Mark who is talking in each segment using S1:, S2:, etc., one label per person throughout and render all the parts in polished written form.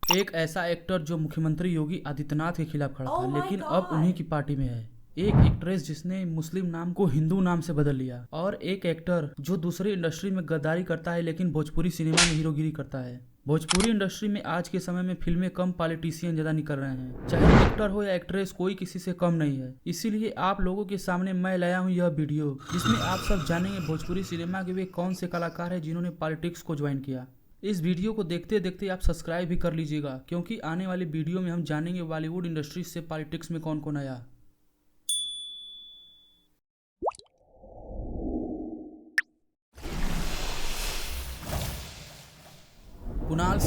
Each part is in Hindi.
S1: एक ऐसा एक्टर जो मुख्यमंत्री योगी आदित्यनाथ के खिलाफ खड़ा था, लेकिन अब उन्हीं की पार्टी में है। एक एक्ट्रेस जिसने मुस्लिम नाम को हिंदू नाम से बदल लिया, और एक एक्टर जो दूसरी इंडस्ट्री में गद्दारी करता है लेकिन भोजपुरी सिनेमा में हीरोगिरी करता है। भोजपुरी इंडस्ट्री में आज के समय में फिल्में कम, पॉलिटिशियन ज्यादा निकल रहे हैं। चाहे एक्टर हो या एक्ट्रेस, कोई किसी से कम नहीं है। इसीलिए आप लोगों के सामने मैं लाया हूँ यह वीडियो, जिसमें आप सब जानेंगे भोजपुरी सिनेमा के वे कौन से कलाकार हैं जिन्होंने पॉलिटिक्स को ज्वाइन किया। इस वीडियो को देखते देखते आप सब्सक्राइब भी कर लीजिएगा, क्योंकि आने वाली वीडियो में हम जानेंगे बॉलीवुड इंडस्ट्री से पॉलिटिक्स में कौन कौन आया। कुणाल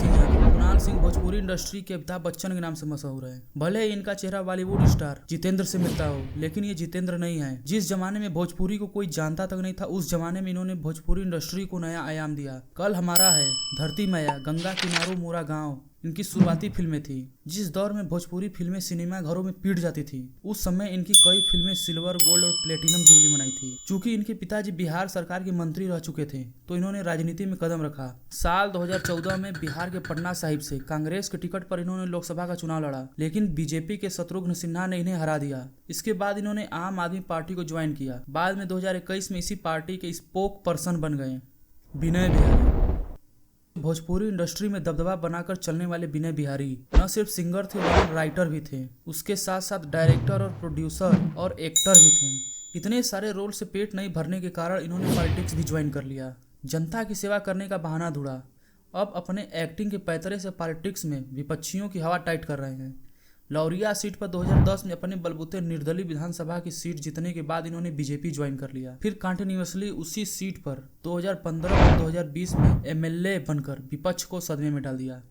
S1: सिंह भोजपुरी इंडस्ट्री के अमिताभ बच्चन के नाम से मशहूर है। भले ही इनका चेहरा बॉलीवुड स्टार जितेंद्र से मिलता हो, लेकिन ये जितेंद्र नहीं है। जिस जमाने में भोजपुरी को कोई जानता तक नहीं था, उस जमाने में इन्होंने भोजपुरी इंडस्ट्री को नया आयाम दिया। कल हमारा है, धरती मैया, गंगा किनारो मोरा गाँव इनकी शुरुआती फिल्में थी। जिस दौर में भोजपुरी फिल्में सिनेमा घरों में पीट जाती थी, उस समय इनकी कई फिल्में सिल्वर, गोल्ड और प्लेटिनम जुबली मनाई थी। चूंकि इनके पिताजी बिहार सरकार के मंत्री रह चुके थे, तो इन्होंने राजनीति में कदम रखा। साल 2014 में बिहार के पटना साहिब से कांग्रेस के टिकट पर इन्होंने लोकसभा का चुनाव लड़ा, लेकिन बीजेपी के शत्रुघ्न सिन्हा ने इन्हें हरा दिया। इसके बाद इन्होंने आम आदमी पार्टी को ज्वाइन किया। बाद में 2021 में इसी पार्टी के स्पोक पर्सन बन गए। विनय बिहारी भोजपुरी इंडस्ट्री में दबदबा बनाकर चलने वाले विनय बिहारी न सिर्फ सिंगर थे, बल्कि राइटर भी थे। उसके साथ साथ डायरेक्टर और प्रोड्यूसर और एक्टर भी थे। इतने सारे रोल से पेट नहीं भरने के कारण इन्होंने पॉलिटिक्स भी ज्वाइन कर लिया। जनता की सेवा करने का बहाना ढूंढा। अब अपने एक्टिंग के पैतरे से पॉलिटिक्स में विपक्षियों की हवा टाइट कर रहे हैं। लौरिया सीट पर 2010 में अपने बलबूते निर्दलीय विधानसभा की सीट जीतने के बाद इन्होंने बीजेपी ज्वाइन कर लिया। फिर कंटिन्यूअसली उसी सीट पर 2015 और 2020 में एमएलए बनकर विपक्ष को सदमे में डाल दिया।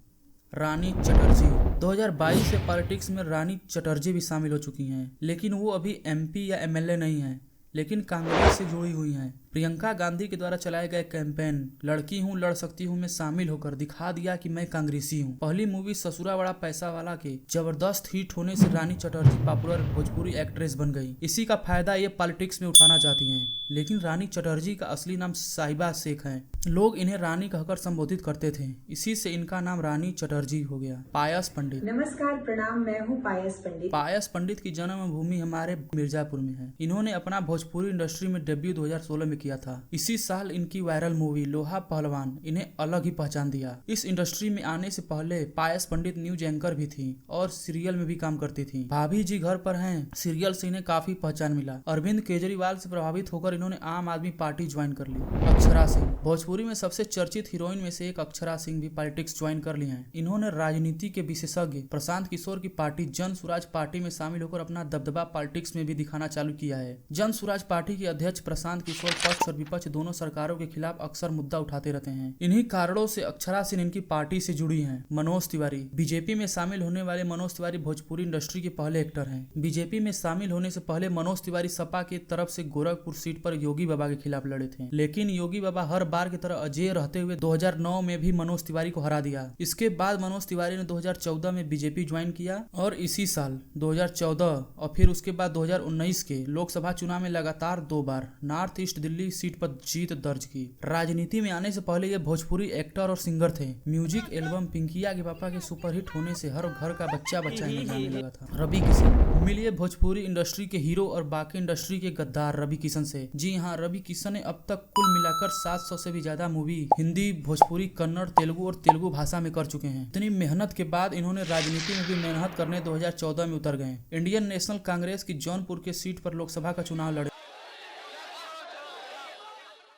S1: रानी चटर्जी 2022 से पॉलिटिक्स में रानी चटर्जी भी शामिल हो चुकी हैं, लेकिन वो अभी एमपी या एमएलए नहीं है, लेकिन कांग्रेस से जुड़ी हुई हैं। प्रियंका गांधी के द्वारा चलाए गए कैंपेन लड़की हूँ लड़ सकती हूँ में शामिल होकर दिखा दिया कि मैं कांग्रेसी हूँ। पहली मूवी ससुरा बड़ा पैसा वाला के जबरदस्त हिट होने से रानी चटर्जी पॉपुलर भोजपुरी एक्ट्रेस बन गई। इसी का फायदा ये पॉलिटिक्स में उठाना चाहती हैं, लेकिन रानी चटर्जी का असली नाम साहिबा शेख है। लोग इन्हें रानी कहकर संबोधित करते थे, इसी से इनका नाम रानी चटर्जी हो गया। पायस पंडित
S2: नमस्कार, प्रणाम, मैं हूँ पायस पंडित।
S1: पायस पंडित की जन्मभूमि हमारे मिर्जापुर में है। इन्होंने अपना भोजपुरी इंडस्ट्री में डेब्यू 2016 में किया था। इसी साल इनकी वायरल मूवी लोहा पहलवान इन्हें अलग ही पहचान दिया। इस इंडस्ट्री में आने से पहले पायस पंडित न्यूज एंकर भी थी और सीरियल में भी काम करती थी। भाभी जी घर पर हैं सीरियल से इन्हें काफी पहचान मिला। अरविंद केजरीवाल से प्रभावित होकर इन्होंने आम आदमी पार्टी ज्वाइन कर ली। अक्षरा सिंह भोजपुरी में सबसे चर्चित हीरोइन में से एक अक्षरा सिंह भी पॉलिटिक्स ज्वाइन कर ली हैं। इन्होंने राजनीति के विशेषज्ञ प्रशांत किशोर की पार्टी जन सुराज पार्टी में शामिल होकर अपना दबदबा पॉलिटिक्स में भी दिखाना चालू किया है। जन सुराज पार्टी के अध्यक्ष प्रशांत किशोर पक्ष और विपक्ष दोनों सरकारों के खिलाफ अक्सर मुद्दा उठाते रहते हैं। इन्हीं कारणों से अक्षरा सिंह इनकी पार्टी से जुड़ी हैं। मनोज तिवारी बीजेपी में शामिल होने वाले मनोज तिवारी भोजपुरी इंडस्ट्री के पहले एक्टर हैं। बीजेपी में शामिल होने से पहले मनोज तिवारी सपा की तरफ से गोरखपुर सीट पर योगी बाबा के खिलाफ लड़े थे, लेकिन योगी बाबा हर बार की तरह अजेय रहते हुए 2009 में भी मनोज तिवारी को हरा दिया। इसके बाद मनोज तिवारी ने 2014 में बीजेपी ज्वाइन किया और इसी साल 2014 और फिर उसके बाद 2019 के लोकसभा चुनाव में लगातार 2 बार नॉर्थ ईस्ट दिल्ली सीट पर जीत दर्ज की। राजनीति में आने से पहले ये भोजपुरी एक्टर और सिंगर थे। म्यूजिक एल्बम पिंकिया के पापा के सुपरहिट होने से हर घर का बच्चा इन्हें जानने लगा था। रवि किशन मिलिए भोजपुरी इंडस्ट्री के हीरो और बाकी इंडस्ट्री के गद्दार रवि किशन से। जी हाँ, रवि किशन ने अब तक कुल मिलाकर 700 से भी ज्यादा मूवी हिंदी, भोजपुरी, कन्नड़, तेलुगु और तेलुगु भाषा में कर चुके हैं। इतनी मेहनत के बाद इन्होंने राजनीति में भी मेहनत करने 2014 में उतर गए। इंडियन नेशनल कांग्रेस की जौनपुर के सीट पर लोकसभा का चुनाव लड़े,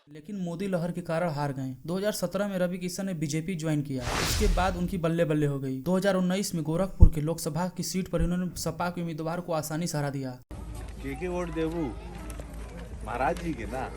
S1: लेकिन मोदी लहर के कारण हार गए। 2017 में रवि किशन ने बीजेपी ज्वाइन किया। इसके बाद उनकी बल्ले बल्ले हो गई। 2019 में गोरखपुर के लोकसभा की सीट पर इन्होंने सपा के उम्मीदवार को आसानी से हरा दिया।
S3: के वोट देवू महाराज जी के ना।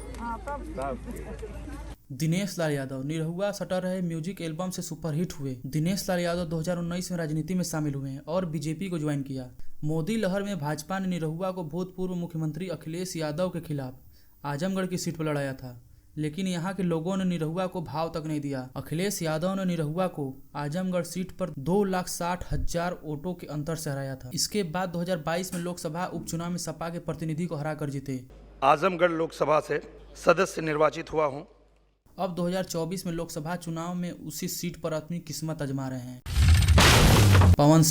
S1: दिनेश लाल यादव निरहुआ सटर रहे म्यूजिक एल्बम से सुपरहिट हुए। दिनेश लाल यादव 2019 में राजनीति में शामिल हुए और बीजेपी को ज्वाइन किया। मोदी लहर में भाजपा ने निरहुआ को भूतपूर्व मुख्यमंत्री अखिलेश यादव के खिलाफ आजमगढ़ की सीट पर लड़ाया था, लेकिन यहाँ के लोगों ने निरहुआ को भाव तक नहीं दिया। अखिलेश यादव ने निरहुआ को आजमगढ़ सीट पर 2,60,000 वोटों के अंतर से हराया था। इसके बाद 2022 में लोकसभा उपचुनाव में सपा के प्रतिनिधि को हराकर जीते।
S4: आजमगढ़ लोकसभा से सदस्य निर्वाचित हुआ हूँ।
S1: अब 2024 में लोकसभा चुनाव में उसी सीट पर अपनी किस्मत आजमा रहे हैं। पवन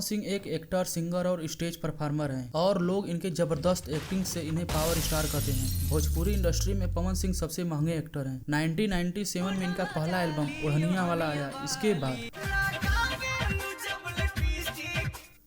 S1: सिंह एक एक्टर, सिंगर और स्टेज परफॉर्मर हैं और लोग इनके जबरदस्त एक्टिंग से इन्हें पावर स्टार कहते हैं। भोजपुरी इंडस्ट्री में पवन सिंह सबसे महंगे एक्टर हैं। 1997 में इनका पहला एल्बम ओढ़निया वाला आया। इसके बाद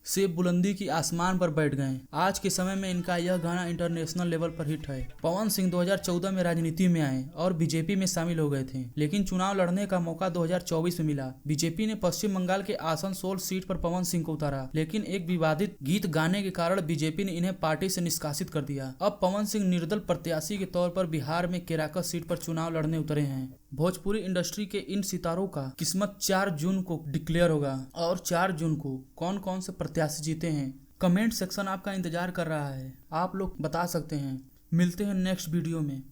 S1: से बुलंदी की आसमान पर बैठ गए। आज के समय में इनका यह गाना इंटरनेशनल लेवल पर हिट है। पवन सिंह 2014 में राजनीति में आए और बीजेपी में शामिल हो गए थे, लेकिन चुनाव लड़ने का मौका 2024 में मिला। बीजेपी ने पश्चिम बंगाल के आसनसोल सीट पर पवन सिंह को उतारा, लेकिन एक विवादित गीत गाने के कारण बीजेपी ने इन्हें पार्टी से निष्कासित कर दिया। अब पवन सिंह निर्दल प्रत्याशी के तौर पर बिहार में केराकत सीट पर चुनाव लड़ने उतरे हैं। भोजपुरी इंडस्ट्री के इन सितारों का किस्मत 4 जून को डिक्लेयर होगा और 4 जून को कौन कौन से प्रत्याशी जीते हैं, कमेंट सेक्शन आपका इंतजार कर रहा है। आप लोग बता सकते हैं। मिलते हैं नेक्स्ट वीडियो में।